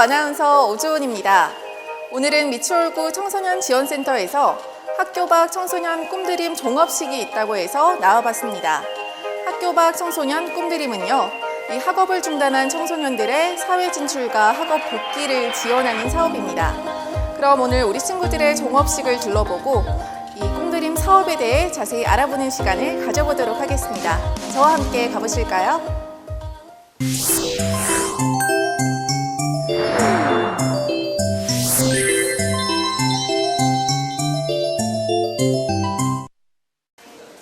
아나운서 오주은입니다. 오늘은 미추홀구 청소년 지원센터에서 학교 밖 청소년 꿈드림 종업식이 있다고 해서 나와봤습니다. 학교 밖 청소년 꿈드림은요, 이 학업을 중단한 청소년들의 사회 진출과 학업 복귀를 지원하는 사업입니다. 그럼 오늘 우리 친구들의 종업식을 둘러보고 이 꿈드림 사업에 대해 자세히 알아보는 시간을 가져보도록 하겠습니다. 저와 함께 가보실까요?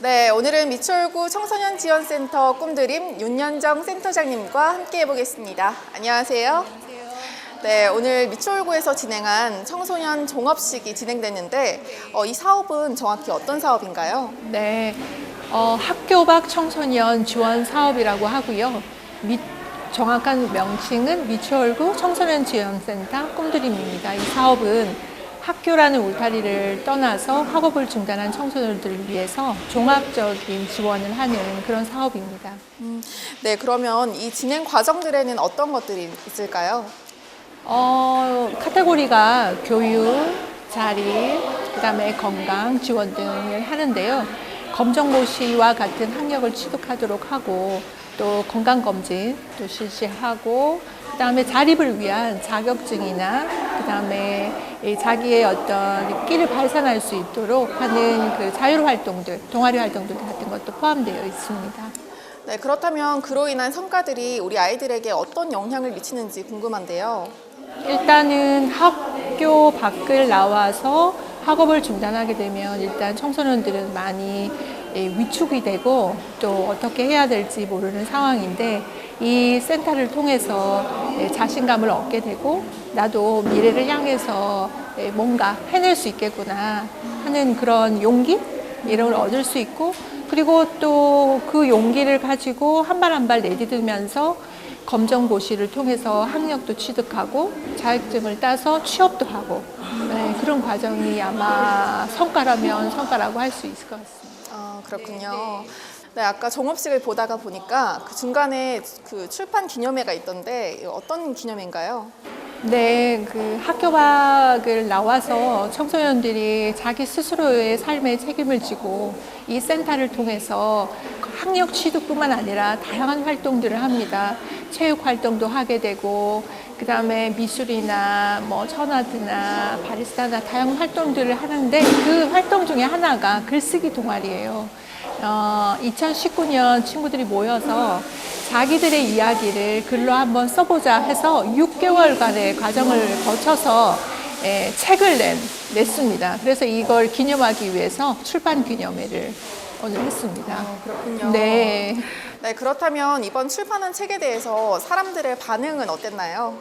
네, 오늘은 미추홀구 청소년 지원센터 꿈드림 윤연정 센터장님과 함께 해보겠습니다. 안녕하세요. 네, 오늘 미추홀구에서 진행한 청소년 종업식이 진행됐는데 이 사업은 정확히 어떤 사업인가요? 네, 학교 밖 청소년 지원 사업이라고 하고요. 정확한 명칭은 미추홀구 청소년 지원센터 꿈드림입니다. 이 사업은 학교라는 울타리를 떠나서 학업을 중단한 청소년들을 위해서 종합적인 지원을 하는 그런 사업입니다. 네, 그러면 이 진행 과정들에는 어떤 것들이 있을까요? 카테고리가 교육, 자립, 그다음에 건강 지원 등을 하는데요. 검정고시와 같은 학력을 취득하도록 하고 또 건강검진 또 실시하고 그다음에 자립을 위한 자격증이나 그다음에 자기의 어떤 끼를 발산할 수 있도록 하는 그 자율활동들, 동아리 활동들 같은 것도 포함되어 있습니다. 네, 그렇다면 그로 인한 성과들이 우리 아이들에게 어떤 영향을 미치는지 궁금한데요. 일단은 학교 밖을 나와서 학업을 중단하게 되면 일단 청소년들은 많이 위축이 되고 또 어떻게 해야 될지 모르는 상황인데 이 센터를 통해서 자신감을 얻게 되고 나도 미래를 향해서 뭔가 해낼 수 있겠구나 하는 그런 용기 이런 걸 얻을 수 있고 그리고 또 그 용기를 가지고 한 발 한 발 내딛으면서 검정고시를 통해서 학력도 취득하고 자격증을 따서 취업도 하고 그런 과정이 아마 성과라면 성과라고 할 수 있을 것 같습니다. 그렇군요. 네, 아까 종업식을 보다가 보니까 그 중간에 그 출판 기념회가 있던데 어떤 기념회인가요? 네, 그 학교 밖을 나와서 청소년들이 자기 스스로의 삶에 책임을 지고 이 센터를 통해서 학력 취득뿐만 아니라 다양한 활동들을 합니다. 체육 활동도 하게 되고 그다음에 미술이나 뭐 천아트나 바리스타나 다양한 활동들을 하는데 그 활동 중에 하나가 글쓰기 동아리예요. 2019년 친구들이 모여서 자기들의 이야기를 글로 한번 써보자 해서 6개월간의 과정을 거쳐서 책을 냈습니다. 그래서 이걸 기념하기 위해서 출판 기념회를 오늘 했습니다. 그렇군요. 네. 네, 그렇다면 이번 출판한 책에 대해서 사람들의 반응은 어땠나요?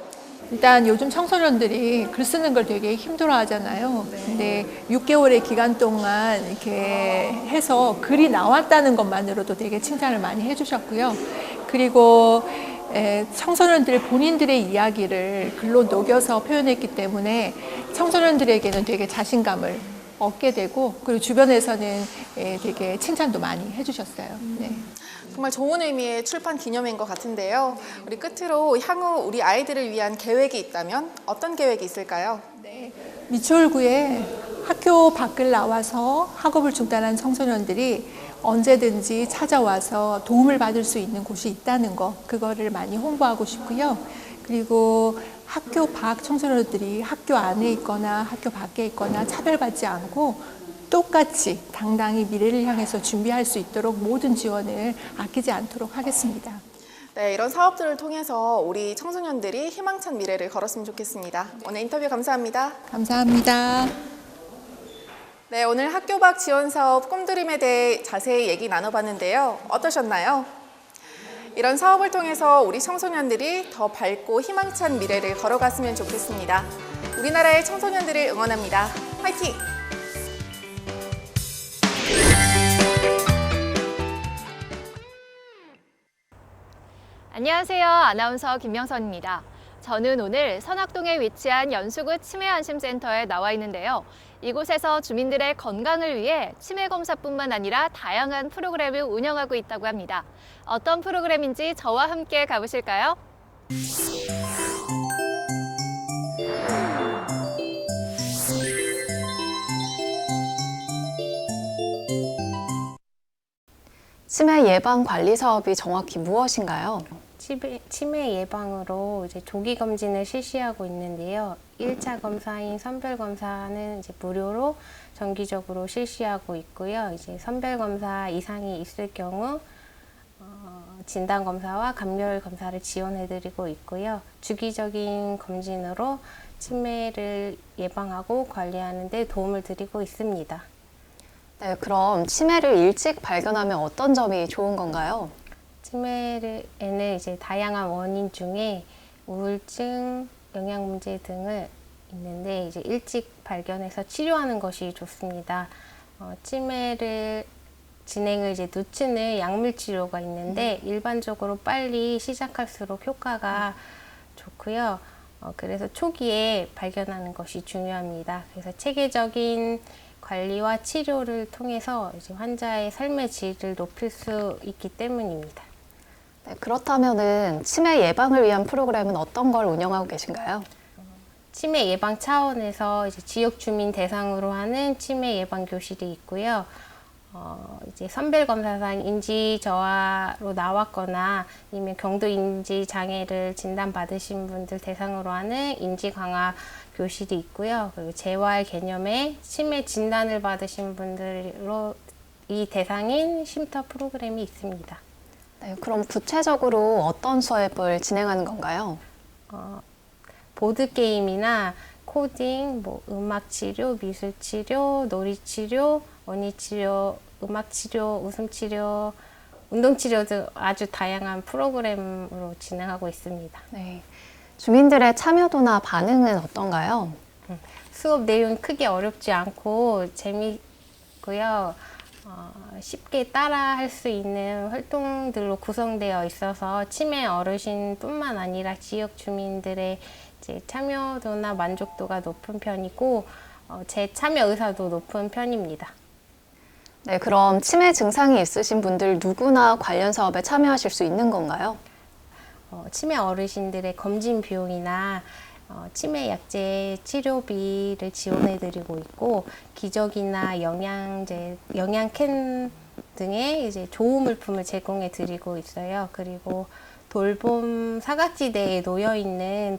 일단 요즘 청소년들이 글 쓰는 걸 되게 힘들어 하잖아요. 근데 6개월의 기간 동안 이렇게 해서 글이 나왔다는 것만으로도 되게 칭찬을 많이 해주셨고요. 그리고 청소년들 본인들의 이야기를 글로 녹여서 표현했기 때문에 청소년들에게는 되게 자신감을 얻게 되고 그리고 주변에서는 되게 칭찬도 많이 해주셨어요. 네. 정말 좋은 의미의 출판 기념회인 것 같은데요. 우리 끝으로 향후 우리 아이들을 위한 계획이 있다면 어떤 계획이 있을까요? 네. 미추홀구에 학교 밖을 나와서 학업을 중단한 청소년들이 언제든지 찾아와서 도움을 받을 수 있는 곳이 있다는 거, 그거를 많이 홍보하고 싶고요. 그리고 학교 밖 청소년들이 학교 안에 있거나 학교 밖에 있거나 차별받지 않고 똑같이 당당히 미래를 향해서 준비할 수 있도록 모든 지원을 아끼지 않도록 하겠습니다. 네, 이런 사업들을 통해서 우리 청소년들이 희망찬 미래를 걸었으면 좋겠습니다. 오늘 인터뷰 감사합니다. 감사합니다. 네, 오늘 학교 밖 지원 사업 꿈드림에 대해 자세히 얘기 나눠봤는데요. 어떠셨나요? 이런 사업을 통해서 우리 청소년들이 더 밝고 희망찬 미래를 걸어갔으면 좋겠습니다. 우리나라의 청소년들을 응원합니다. 화이팅! 안녕하세요. 아나운서 김명선입니다. 저는 오늘 선악동에 위치한 연수구 치매안심센터에 나와 있는데요. 이곳에서 주민들의 건강을 위해 치매 검사뿐만 아니라 다양한 프로그램을 운영하고 있다고 합니다. 어떤 프로그램인지 저와 함께 가보실까요? 치매 예방 관리 사업이 정확히 무엇인가요? 치매 예방으로 이제 조기 검진을 실시하고 있는데요. 1차 검사인 선별 검사는 이제 무료로 정기적으로 실시하고 있고요. 이제 선별 검사 이상이 있을 경우 진단 검사와 감별 검사를 지원해드리고 있고요. 주기적인 검진으로 치매를 예방하고 관리하는 데 도움을 드리고 있습니다. 네, 그럼 치매를 일찍 발견하면 어떤 점이 좋은 건가요? 치매에는 이제 다양한 원인 중에 우울증, 영양 문제 등을 있는데 이제 일찍 발견해서 치료하는 것이 좋습니다. 치매를 진행을 이제 늦추는 약물 치료가 있는데 일반적으로 빨리 시작할수록 효과가 좋고요. 그래서 초기에 발견하는 것이 중요합니다. 그래서 체계적인 관리와 치료를 통해서 이제 환자의 삶의 질을 높일 수 있기 때문입니다. 네, 그렇다면은 치매 예방을 위한 프로그램은 어떤 걸 운영하고 계신가요? 치매 예방 차원에서 이제 지역 주민 대상으로 하는 치매 예방 교실이 있고요. 이제 선별검사상 인지 저하로 나왔거나 아니면 경도 인지 장애를 진단받으신 분들 대상으로 하는 인지 강화 교실이 있고요. 그리고 재활 개념의 치매 진단을 받으신 분들로 이 대상인 쉼터 프로그램이 있습니다. 네, 그럼 구체적으로 어떤 수업을 진행하는 건가요? 보드게임이나 코딩, 음악 치료, 미술 치료, 놀이 치료, 원예 치료, 음악 치료, 웃음 치료, 운동 치료 등 아주 다양한 프로그램으로 진행하고 있습니다. 네, 주민들의 참여도나 반응은 어떤가요? 수업 내용이 크게 어렵지 않고 재미있고요. 쉽게 따라할 수 있는 활동들로 구성되어 있어서 치매 어르신뿐만 아니라 지역 주민들의 이제 참여도나 만족도가 높은 편이고 제 참여 의사도 높은 편입니다. 네, 그럼 치매 증상이 있으신 분들 누구나 관련 사업에 참여하실 수 있는 건가요? 치매 어르신들의 검진 비용이나 치매 약제 치료비를 지원해드리고 있고 기저귀나 영양제, 영양캔 등의 이제 좋은 물품을 제공해드리고 있어요. 그리고 돌봄 사각지대에 놓여 있는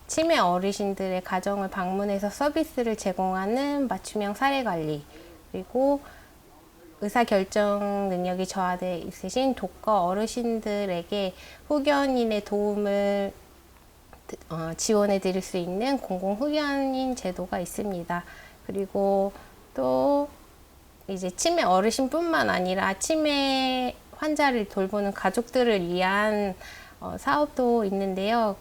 치매 어르신들의 가정을 방문해서 서비스를 제공하는 맞춤형 사례 관리 그리고 의사결정 능력이 저하돼 있으신 독거 어르신들에게 후견인의 도움을 지원해 드릴 수 있는 공공후견인 제도가 있습니다. 그리고 또 이제 치매 어르신뿐만 아니라 치매 환자를 돌보는 가족들을 위한 사업도 있는데요.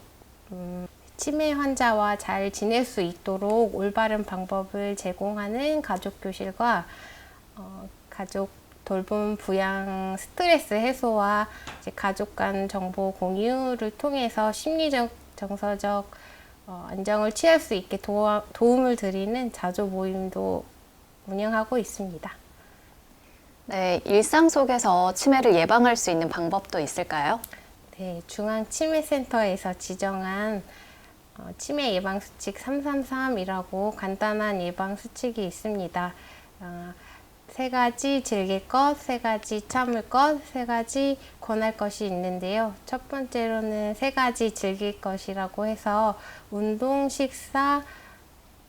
치매 환자와 잘 지낼 수 있도록 올바른 방법을 제공하는 가족교실과 가족 돌봄, 부양, 스트레스 해소와 이제 가족 간 정보 공유를 통해서 심리적, 정서적 안정을 취할 수 있게 도움을 드리는 자조 모임도 운영하고 있습니다. 네, 일상 속에서 치매를 예방할 수 있는 방법도 있을까요? 네, 중앙치매센터에서 지정한 치매 예방 수칙 333이라고 간단한 예방 수칙이 있습니다. 세 가지 즐길 것, 세 가지 참을 것, 세 가지 권할 것이 있는데요. 첫 번째로는 세 가지 즐길 것이라고 해서 운동, 식사,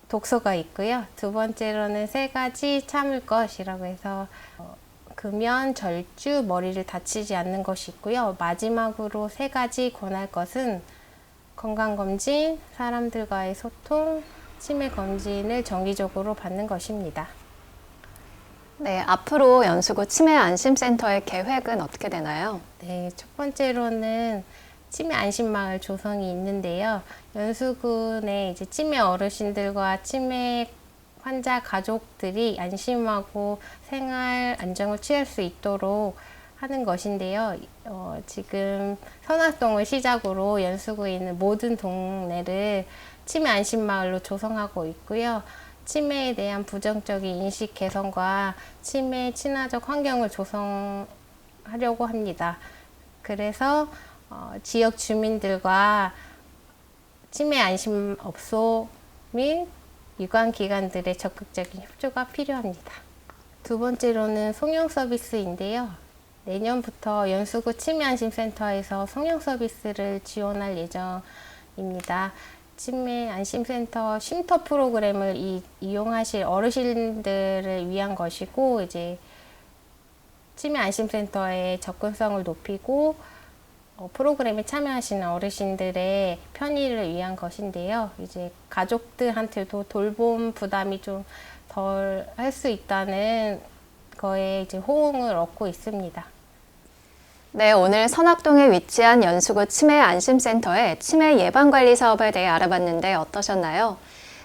독서가 있고요. 두 번째로는 세 가지 참을 것이라고 해서 금연, 절주, 머리를 다치지 않는 것이 있고요. 마지막으로 세 가지 권할 것은 건강검진, 사람들과의 소통, 치매 검진을 정기적으로 받는 것입니다. 네, 앞으로 연수구 치매 안심센터의 계획은 어떻게 되나요? 네, 첫 번째로는 치매 안심마을 조성이 있는데요. 연수군의 이제 치매 어르신들과 치매 환자 가족들이 안심하고 생활 안정을 취할 수 있도록 하는 것인데요. 지금 선화동을 시작으로 연수구에 있는 모든 동네를 치매 안심마을로 조성하고 있고요. 치매에 대한 부정적인 인식 개선과 치매 친화적 환경을 조성하려고 합니다. 그래서 지역 주민들과 치매 안심업소 및 유관기관들의 적극적인 협조가 필요합니다. 두 번째로는 송용 서비스인데요. 내년부터 연수구 치매안심센터에서 성형 서비스를 지원할 예정입니다. 치매안심센터 쉼터 프로그램을 이용하실 어르신들을 위한 것이고, 이제 치매안심센터의 접근성을 높이고 프로그램에 참여하시는 어르신들의 편의를 위한 것인데요. 이제 가족들한테도 돌봄 부담이 좀 덜 할 수 있다는 거에 이제 호응을 얻고 있습니다. 네, 오늘 선악동에 위치한 연수구 치매안심센터의 치매 예방관리 사업에 대해 알아봤는데 어떠셨나요?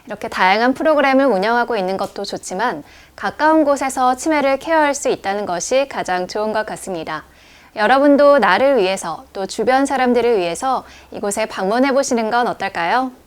이렇게 다양한 프로그램을 운영하고 있는 것도 좋지만 가까운 곳에서 치매를 케어할 수 있다는 것이 가장 좋은 것 같습니다. 여러분도 나를 위해서 또 주변 사람들을 위해서 이곳에 방문해 보시는 건 어떨까요?